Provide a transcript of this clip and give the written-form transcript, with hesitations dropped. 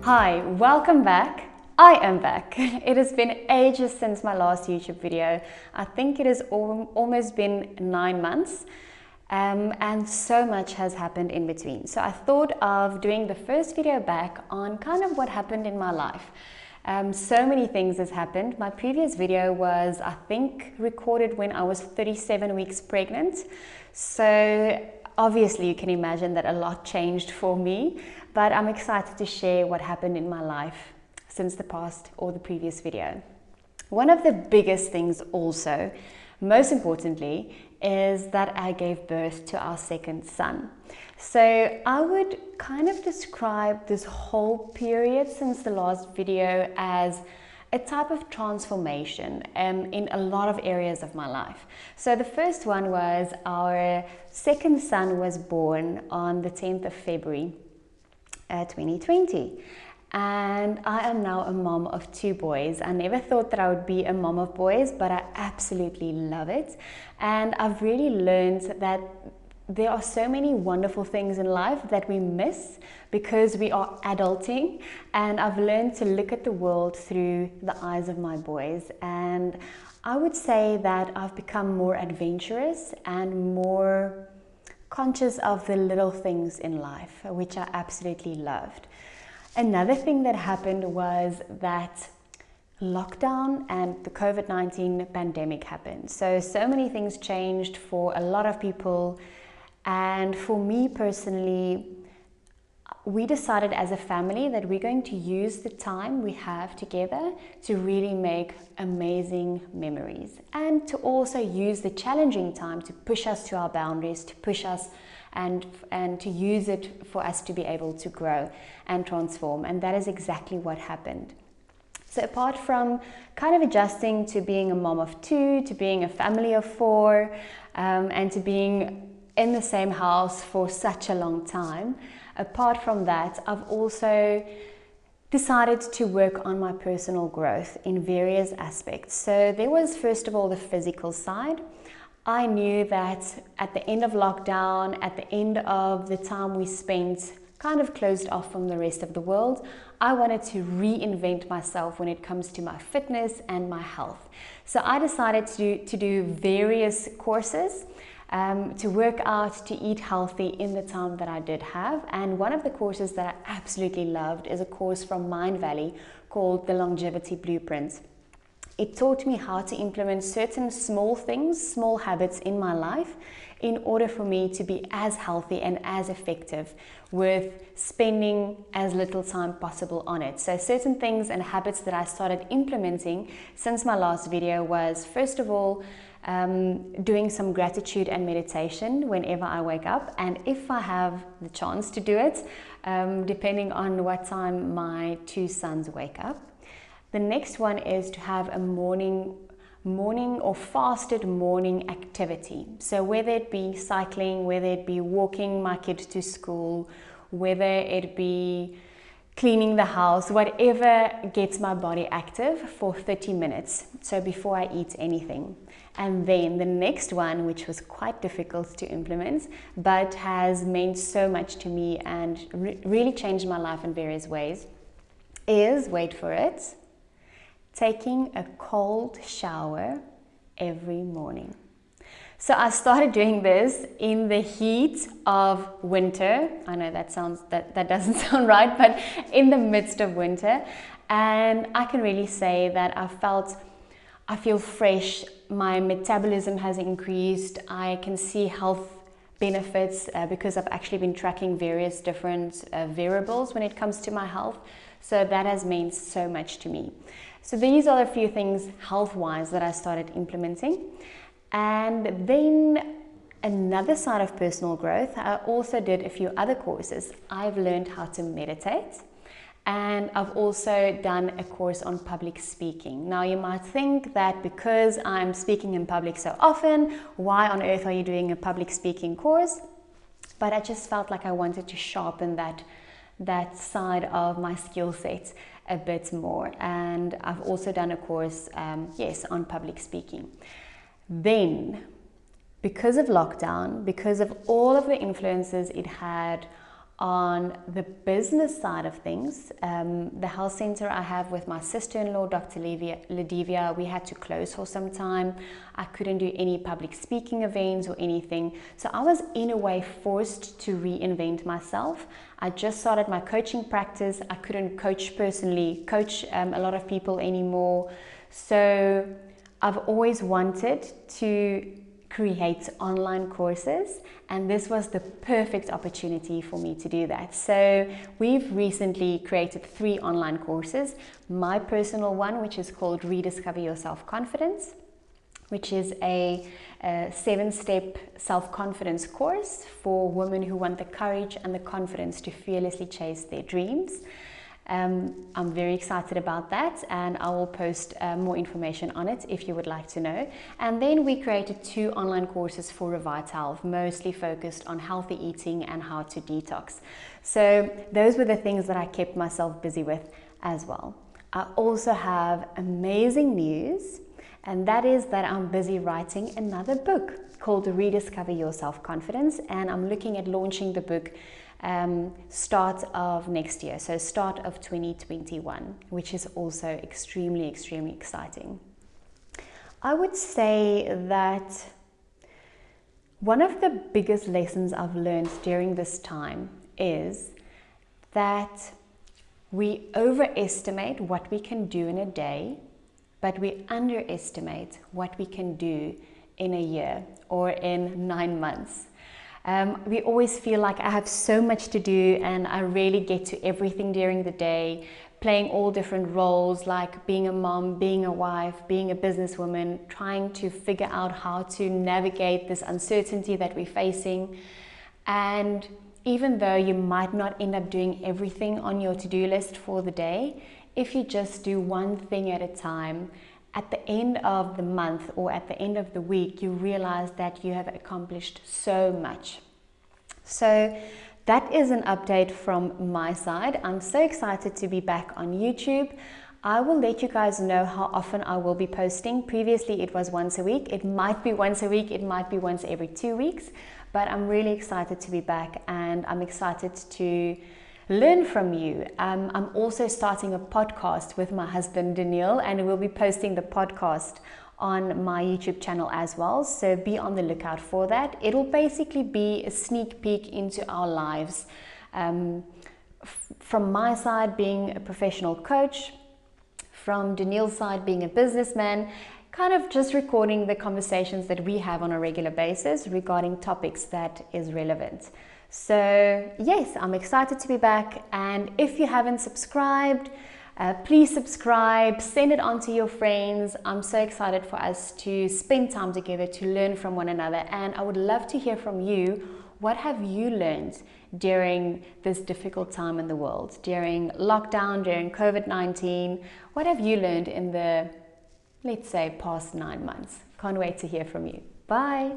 Hi, welcome back. I am back. It has been ages since my last YouTube video. I think it has almost been 9 months, and so much has happened in between. So I thought of doing the first video back on kind of what happened in my life. So many things has happened. My previous video was, I think, recorded when I was 37 weeks pregnant. So obviously you can imagine that a lot changed for me, but I'm excited to share what happened in my life since the past or the previous video. One of the biggest things also, most importantly, is that I gave birth to our second son. So I would kind of describe this whole period since the last video as a type of transformation in a lot of areas of my life. So the first one was our second son was born on the 10th of February 2020. And I am now a mom of 2 boys. I never thought that I would be a mom of boys, but I absolutely love it. And I've really learned that there are so many wonderful things in life that we miss because we are adulting, and I've learned to look at the world through the eyes of my boys. And I would say that I've become more adventurous and more conscious of the little things in life, which I absolutely loved. Another thing that happened was that lockdown and the COVID-19 pandemic happened. So many things changed for a lot of people. And for me personally, we decided as a family that we're going to use the time we have together to really make amazing memories, and to also use the challenging time to push us to our boundaries, to push us and to use it for us to be able to grow and transform. And that is exactly what happened. So apart from kind of adjusting to being a mom of 2, to being a family of 4, and to being in the same house for such a long time, apart from that, I've also decided to work on my personal growth in various aspects. So there was, first of all, the physical side. I knew that at the end of lockdown, at the end of the time we spent kind of closed off from the rest of the world, I wanted to reinvent myself when it comes to my fitness and my health. So I decided to do various courses to work out, to eat healthy in the time that I did have. And one of the courses that I absolutely loved is a course from Mind Valley called the Longevity Blueprint. It taught me how to implement certain small things, small habits in my life in order for me to be as healthy and as effective with spending as little time possible on it. So certain things and habits that I started implementing since my last video was, first of all, doing some gratitude and meditation whenever I wake up, and if I have the chance to do it, depending on what time my 2 sons wake up. The next one is to have a morning or fasted morning activity. So whether it be cycling, whether it be walking my kids to school, whether it be cleaning the house, whatever gets my body active for 30 minutes. So before I eat anything. And then the next one, which was quite difficult to implement, but has meant so much to me and really changed my life in various ways, is, wait for it, taking a cold shower every morning. So I started doing this in the heat of winter. I know that doesn't sound right, but in the midst of winter. And I can really say that I feel fresh. My metabolism has increased. I can see health benefits because I've actually been tracking various different variables when it comes to my health. So that has meant so much to me. So these are a few things health-wise that I started implementing. And then another side of personal growth, I also did a few other courses. I've learned how to meditate, and I've also done a course on public speaking. Now you might think that because I'm speaking in public so often, why on earth are you doing a public speaking course? But I just felt like I wanted to sharpen that side of my skill set a bit more. And I've also done a course, on public speaking. Then, because of lockdown, because of all of the influences it had on the business side of things, the health center I have with my sister-in-law, Dr. Ladivia, we had to close for some time. I couldn't do any public speaking events or anything. So I was in a way forced to reinvent myself. I just started my coaching practice. I couldn't coach a lot of people anymore. So I've always wanted to create online courses, and this was the perfect opportunity for me to do that. So we've recently created 3 online courses. My personal one, which is called Rediscover Your Self-Confidence, which is a 7-step self-confidence course for women who want the courage and the confidence to fearlessly chase their dreams. I'm very excited about that, and I will post more information on it if you would like to know. And then we created 2 online courses for Revite Health, mostly focused on healthy eating and how to detox. So those were the things that I kept myself busy with as well. I also have amazing news, and that is that I'm busy writing another book called Rediscover Your Self-Confidence, and I'm looking at launching the book start of next year, so start of 2021, which is also extremely exciting. I would say that one of the biggest lessons I've learned during this time is that we overestimate what we can do in a day, but we underestimate what we can do in a year or in 9 months. We always feel like I have so much to do and I really get to everything during the day, playing all different roles like being a mom, being a wife, being a businesswoman, trying to figure out how to navigate this uncertainty that we're facing. And even though you might not end up doing everything on your to-do list for the day, if you just do one thing at a time, at the end of the month or at the end of the week, you realize that you have accomplished so much. So that is an update from my side. I'm so excited to be back on YouTube. I will let you guys know how often I will be posting. Previously it was once a week. It might be once a week, it might be once every 2 weeks, but I'm really excited to be back, and I'm excited to learn from you. I'm also starting a podcast with my husband Daniil, and we'll be posting the podcast on my YouTube channel as well, so be on the lookout for that. It'll basically be a sneak peek into our lives, from my side being a professional coach, from Daniil's side being a businessman, kind of just recording the conversations that we have on a regular basis regarding topics that is relevant. So yes, I'm excited to be back, and if you haven't subscribed, please subscribe, send it on to your friends. I'm so excited for us to spend time together to learn from one another, and I would love to hear from you. What have you learned during this difficult time in the world, during lockdown, during COVID-19? What have you learned in the, let's say, past 9 months? Can't wait to hear from you. Bye.